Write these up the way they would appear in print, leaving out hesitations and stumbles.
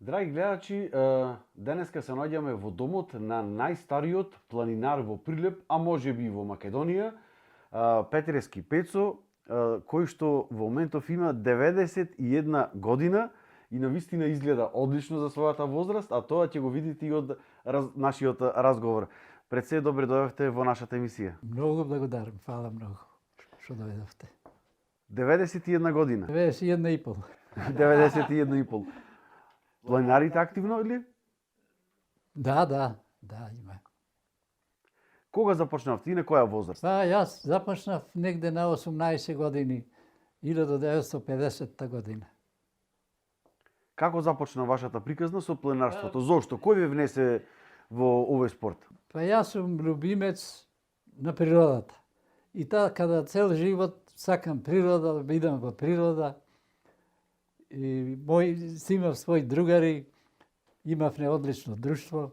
Драги гледачи, денеска се наоѓаме во домот на најстариот планинар во Прилеп, а можеби и во Македонија, Петрески Пецо, кој што во моментов има 91 година и навистина изгледа одлично за својата возраст, а тоа ќе го видите и од нашиот разговор. Пред се, добре дојдовте во нашата емисија. Многу благодарам, фала многу што дојдовте. 91 година. 91 и пол. 91 и пол. Планинарите активно или? Да, има. Кога започнавте и на која возраст? Па јас започнав негде на 18 години, 1950 година. Како започна вашата приказна со планинарството? Зошто? Кој ве внесе во овој спорт? Па јас сум любимец на природата. И така цел живот сакам природа, да бидам во природа. И имав своји другари, имавме одлично друштво,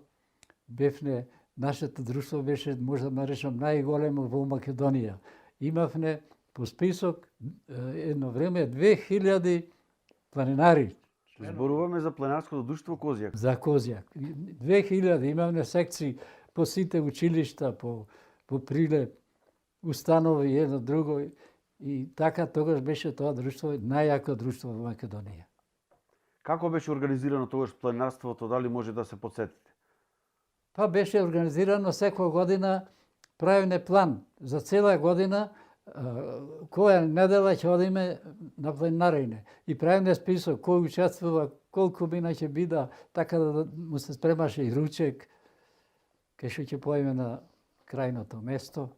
нашето друштво беше, може да наречам, најголемо во Македонија. Имавме по список едно време 2000 планинари. Зборуваме за планинарското друштво Козјак. За Козјак. 2000 имавме секции по сите училишта, по Прилеп, установи едно друго. И така тогаш беше тоа друштво, најјако друштво во Македонија. Како беше организирано тогаш планинарството, дали може да се потсетите? Па беше организирано секоја година, правиме план за цела година, која недела ќе одиме на планинарење. И правиме список кој учествува, колку мина ќе бида, така да му се спремаше и ручек, кај што ќе поеме на крајното место.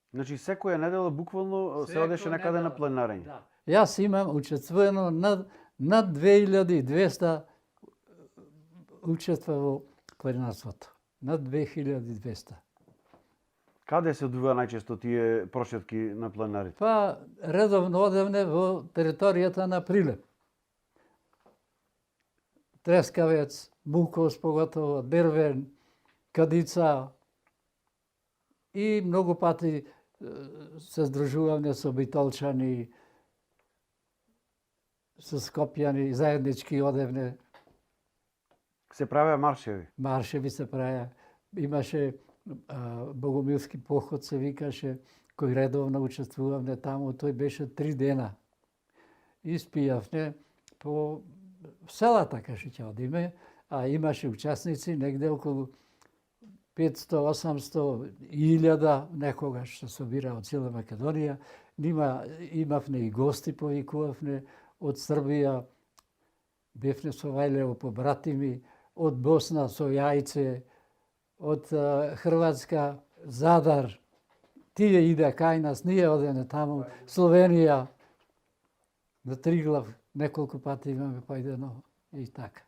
Значи, секоја недела буквално се одеше некаде на планинарење. Да. Јас имам учествувано над 2200 учества во планинарството. Над 2200. Каде се одвива најчесто тие прошетки на планинарите? Па редовно одевме во територијата на Прилеп. Трескавец, Мукос поготово, Дервен, Кадица и многу пати се здружуваме со битолчани, со скопјани, заеднички одевне. Се правеа маршеви? Маршеви се правеа. Имаше Богомилски поход се викаше, кој редовно учествувавме таму, тој беше 3 дена. И спијавме по селата кај што ќе одиме, а имаше учесници негде околу 500, 800, 1000 некогаш се собира од цела Македонија. Имавме и гости, повикувавме од Србија, бевме со Вајлево побратими, од Босна со Јајце, од Хрватска, Задар. Тие иде кај нас, ние одеме таму, Словенија, на Триглав, неколку пати имаме појдено и така.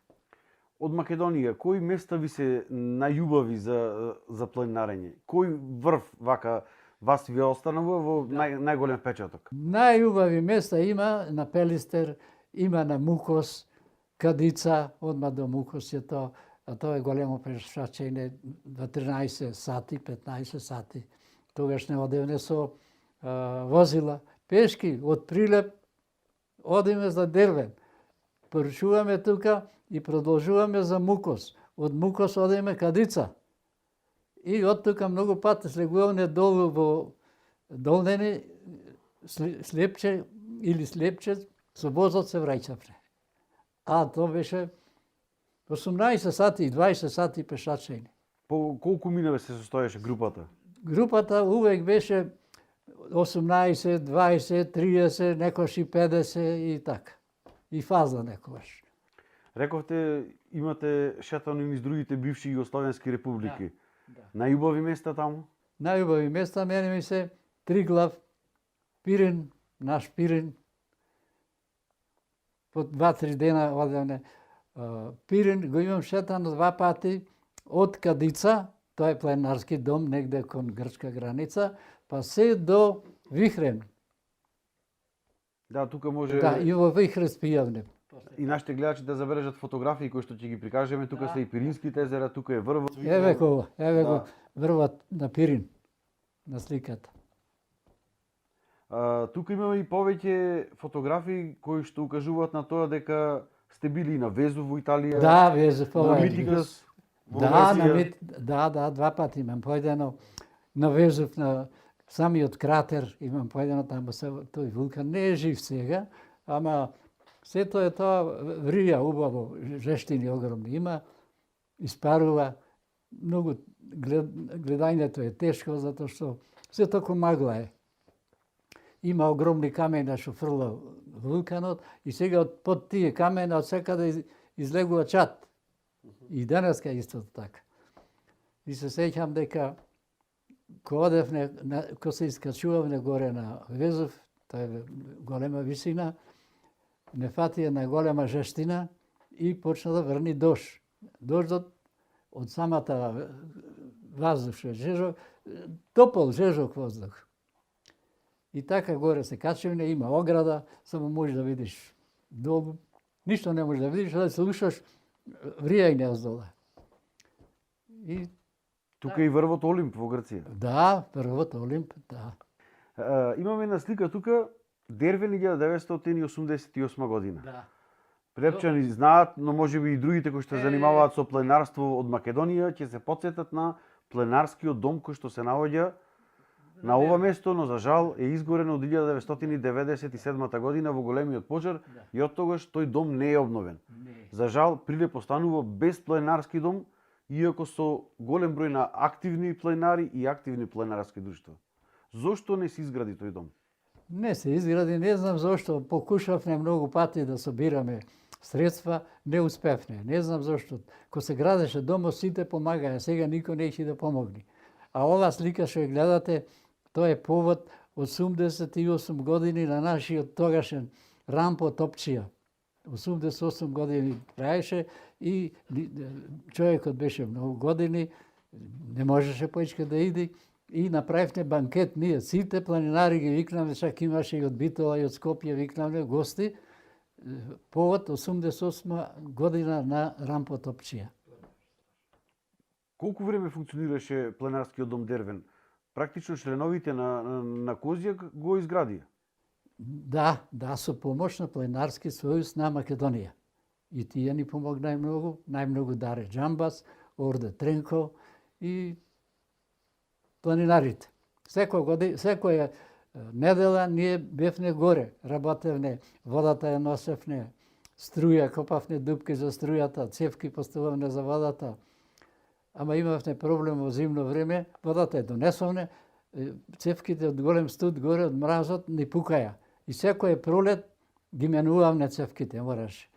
Од Македонија, кои места ви се најубави за планинарење? Кој врв вака вас ви останува во најголем впечаток? Најубави места има на Пелистер, има на Мукос, Кадица, одма до Мукос е тоа, а тоа е големо пешачење, 13 сати, 15 сати. Тогаш не одевне со возила, пешки од Прилеп одиме за Дервен. Поручуваме тука и продолжуваме за Мукос. Од Мукос одиме Кадица. И од тука многу пати слегуваме долу во Долнени, Слепче или Слепче, со возот се враќавме. А тоа беше 18 сати и 20 сати пешачење. По колку минаве се состоеше групата? Групата увек беше 18, 20, 30, некојаш и 50 и така. И фаза некојаш. Рековте, имате шетано низ другите бивши југословенски републики. Да. Најубави места таму? Најубави места мене ми се Триглав, Пирин, наш Пирин. По 2-3 дена одевне. Пирин го имам шетано 2 пати од Кадица, тоа е планинарски дом негде кон грчка граница, па се до Вихрен. Да, тука може... Да, и во Вихрен спијавне. И нашите гледачи да забележат фотографии кои што ќе ги прикажеме. Тука се и Пиринските езера, тука е врвот. Еве го, врвот на Пирин, на сликата. Тука имаме и повеќе фотографии кои што укажуваат на тоа дека Сте били и на Везу во Италија, Да, Везов, на ова е. Митикас во Да, Грција. да, два пати имам поедено. На Везов, на самиот кратер имам поедено, таму се тој вулкан не е жив сега, ама сето е тоа врија убаво, жештини огромни има, испарува, многу гледањето е тешко затоа што се току магла е. Има огромни камена што фрла вулканот и сега под тие камена од секаде излегува чад. И денеска е исто така. И се сеќам дека кога одевме, кога се искачувавме горе на Везов, тоа е голема висина, не фати една голема жештина и почна да врни дожд. Дождот од самата воздух што е жежок, топол жежок воздух. И така горе се качевме, има ограда, само можеш да видиш долу, ништо не можеш да видиш, да слушаш вријање оздола. И Тука и врвот Олимп во Грција. да, првот Олимп, да. Имаме една слика тука, Дервен 1988 година. Да. Препчани знаат, но можеби и другите кои што се занимаваат со пленарство од Македонија ќе се потсетат на пленарскиот дом кој што се наоѓа на ова место, но за жал е изгорен од 1997 година во големиот пожар и од тогаш тој дом не е обновен. За жал Прилеп останува без пленарски дом, иако со голем број на активни пленари и активни пленарски друштва. Зошто не се изгради тој дом? Не се изгради, не знам зошто. Покушавме многу пати да собираме средства, не успевме. Не знам зошто. Кога се градеше домот, сите помагаја, сега никој не ќе да помогне. А ова слика што ја гледате, тоа е повод 88 години на нашиот тогашен Рампо Топчија. 88 години траеше и човекот беше многу години, не можеше поичка да иде и направивме банкет ние. Сите планинари ги викнавме, чак имаше и од Битола и од Скопје викнавме гости, повод 88 година на Рампо Топчија. Колку време функционираше пленарскиот дом Дервен? Практично членовите на Козјак го изградија. Да, со помош на Пленарски сојуз на Македонија. И тие ни помогнај многу, најмногу Даре Джамбас, Орде Тренко и планинарите. Секоја недела ние бевне горе, работевне, водата ја носевне, струја, копавне дупки за струјата, цевки постававне за водата. Ама имавме проблем во зимно време, водата е донесовне, цевките од голем студ горе од мразот ни пукаја. И секој пролет ги менувавме цевките, мораше.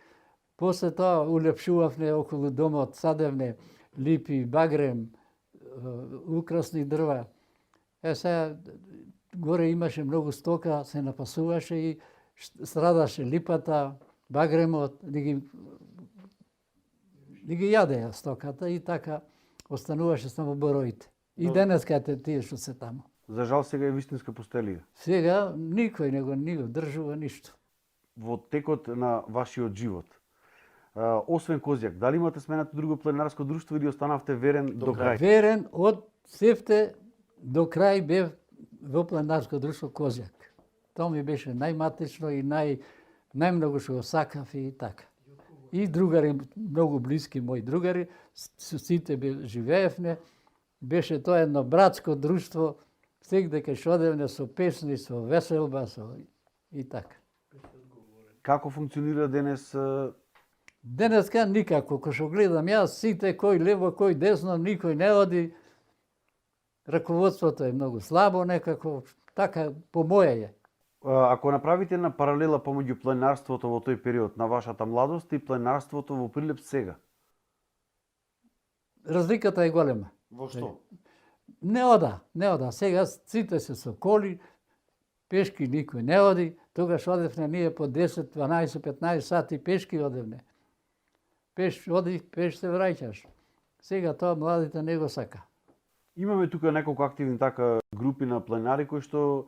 После тоа улепшувавме околу домот, садевне липи, багрем, украсни дрва. Сега горе имаше многу стока, се напасуваше и страдаше липата, багремот, ни ги јадеја стоката и така остануваше само бороите. И денеска тие што се таму. За жал сега е вистинска пустелија. Сега никој не го одржува ништо. Во текот на вашиот живот, освен Козјак, дали имате сменато друго пленарско друштво или останавте верен до крај? Верен од севте до крај бев во пленарско друштво Козјак. Тоа ми беше најматично и најмногу што го сакав и така. И другари, многу блиски мои другари, сите живеевме, беше тоа едно братско друштво, сегде кај што одевме со песни, со веселба, и така. Како функционира денес? Денеска никако, кога што гледам јас, сите кој лево, кој десно, никој не оди. Раководството е многу слабо некако, така по моје е. Ако направите една паралела помеѓу пленарството во тој период на вашата младост и пленарството во Прилеп сега? Разликата е голема. Во што? Не ода. Сега сите се со коли, пешки никој не оди. Тогаш одевне ние по 10, 12, 15 сати пешки одевне. Пеш оди, пеш се враќаш. Сега тоа младите не го сака. Имаме тука неколку активни така групи на пленари кои што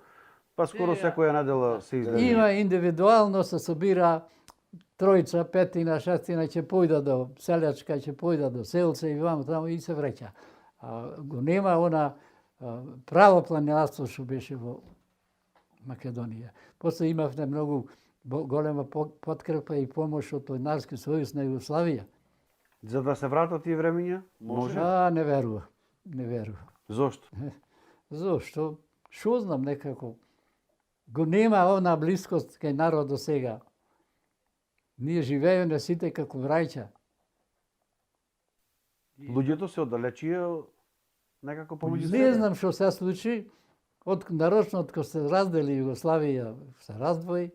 скоро секоја недела се излезе. Има индивидуално се собира тројца, петина, шестина ќе појда до селјачка, ќе појда до селце и вамо таму и се враќа. Го нема она право планинарство што беше во Македонија. После имавме многу голема подкрепа и помош од Планинарски сојуз на Југославија. За да се вратат тие времења? Може? Не верува. Не верува. Зошто? Зошто? Шо знам некако. Го нема овна блискост кај народ до сега. Ние живееме сите како браќа. Луѓето се оддалечија некако помеѓу себе? Не знам што се случи. Нарочно од кога се раздели Југославија, се раздвои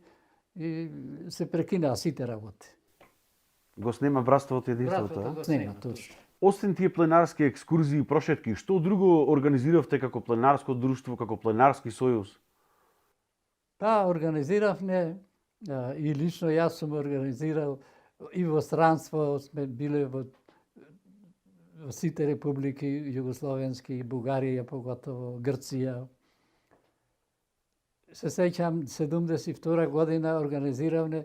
и се прекинаа сите работи. Го снема братството и единството, Братството а? го снема, точно. Освен тие пленарски екскурзии и прошетки, што друго организиравте како пленарско друштво, како пленарски сојуз? Организиравме и лично јас сум организирал и во странство, сме биле во сите републики југословенски, Бугарија, поготово Грција. Се сеќам 72 година организиравме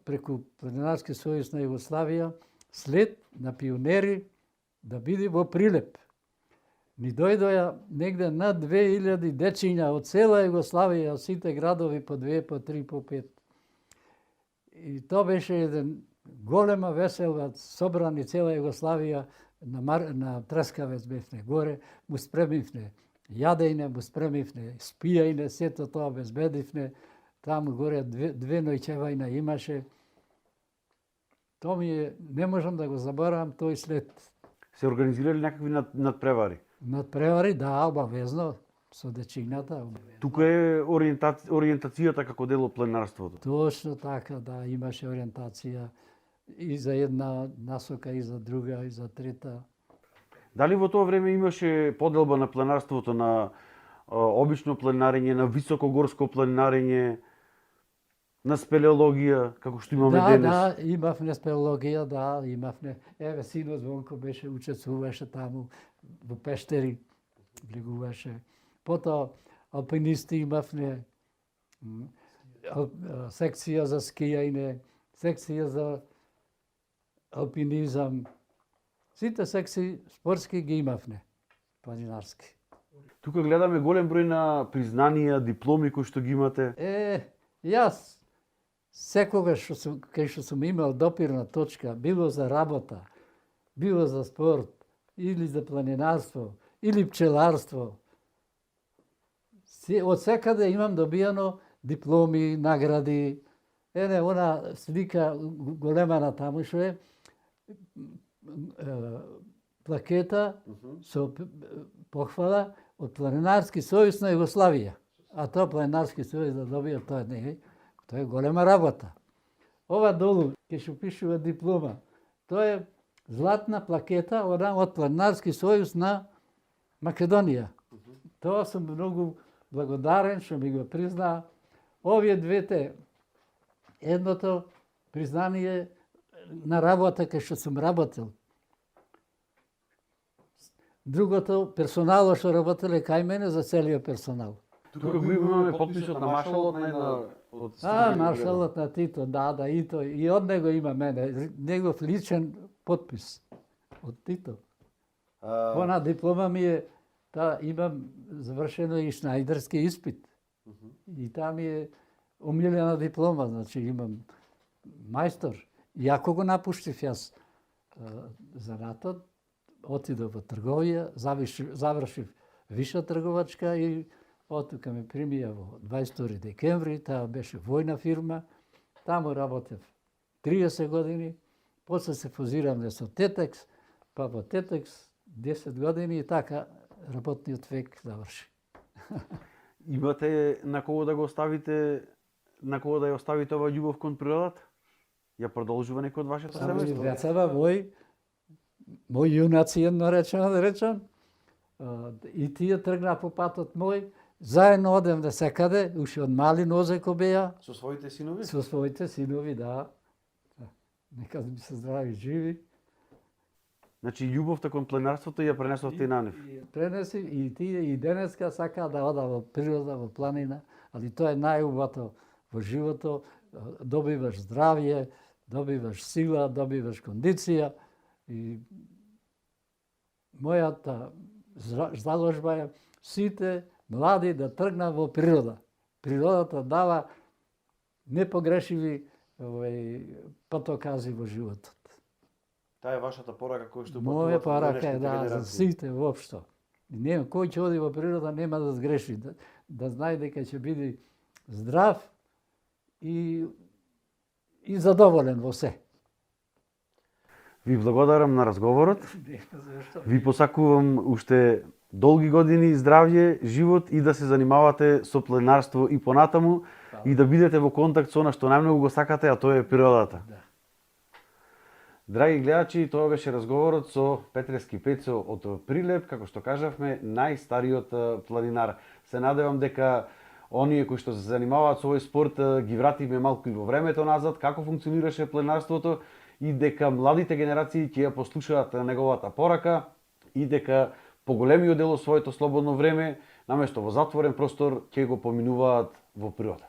преку Планинарски сојуз на Југославија след на пионери да биде во Прилеп. Ни дојдоја негде над 2000 дечиња од цела Југославија, од сите градови по 2, по 3, по 5. И тоа беше еден голема весела, собрани цела Југославија на Трескавец бевме горе, му спремивме јадејне, му спремивме спијајне, сето тоа обезбедивме. Таму горе две ноќевајна имаше. Тоа ми е, не можам да го заборавам тој след. Се организирали некакви надпревари? Надпревари, да, обавезно, со дечињата. Тука е ориентацијата како дел од пленарството. Точно така, да, имаше ориентација и за една насока, и за друга, и за трета. Дали во тоа време имаше поделба на пленарството на обично пленарење, на високогорско пленарење, на спелеологија, како што имаме денес? Да, имавме спелеологија, да, имавме. Еве, сино Звонко беше, учествуваше таму, во Пештери, влегуваше. Потоа, алпинисти имавме, секција за скијање, секција за алпинизам. Сите секции спортски ги имавме, планинарски. Тука гледаме голем број на признанија, дипломи кои што ги имате. Јас секогаш кај што сум имал допирна точка, било за работа, било за спорт, или за планинарство, или пчеларство, од секаде имам добијано дипломи, награди. Она слика голема на таму што е плакета со похвала од Планинарски сојуз на Југославија. А тоа Планинарски сојуз да добија, тоа е голема работа. Ова долу, ке што пишува диплома, тоа е златна плакета од Планинарски сојуз на Македонија. Тоа сум многу благодарен што ми го признаа. Овие двете, едното признание на работа кај што сум работел. Другото, персоналот што работеле кај мене за целиот персонал. Тука го имаме подписот на маршалот на една од маршалот на Тито, да, и тој. И од него има мене, негов личен подпис од Тито. Она диплома ми е, имам завршено и шнајдерски испит. И таа ми е умилена диплома, значи имам мајстор. И ако го напуштив јас занатот, отидов во трговија, завршив виша трговачка и оттука ме примија во 22 декември, таа беше војна фирма, таму работев 30 години, после се фузиравме со Тетекс, па во Тетекс 10 години и така работниот век заврши. Имате на кого да го оставите, на кого да ја оставите ова љубов кон природата? Ја продолжува некој од вашето семејство? Децава мој јунаци едно речено да речам, и тие тргнаа по патот мој, заедно одевме секаде, уште од мали нозе ко беа. Со своите синови? Со своите синови, да. Нека ми се здрави живи. Значи, љубовта кон пленарството ја пренесовте и на нив? Пренеси и тие и денеска сака да ода во природа, во планина, али тоа е најубавото во животот, добиваш здравје, добиваш сила, добиваш кондиција и мојата заложба е сите млади да тргнат во природа. Природата дава непогрешиви патокази во животот. Таа е вашата порака која што Моја патувате до порака е денешните за генерации. сите воопшто. Нема кој ќе оди во природа нема да сгреши, да знае дека ќе биде здрав и задоволен во се. Ви благодарам на разговорот. Зашто? Ви посакувам уште долги години, здравје, живот и да се занимавате со пленарство и понатаму и да бидете во контакт со она што најмногу го сакате, а тоа е природата. Да. Драги гледачи, тоа беше разговорот со Петрески Пецо од Прилеп, како што кажавме, најстариот планинар. Се надевам дека оние кои што се занимаваат со овој спорт ги вратиме малку и во времето назад, како функционираше пленарството и дека младите генерации ќе ја послушаат неговата порака и дека поголемиот дел од своето слободно време, наместо во затворен простор, ќе го поминуваат во природа.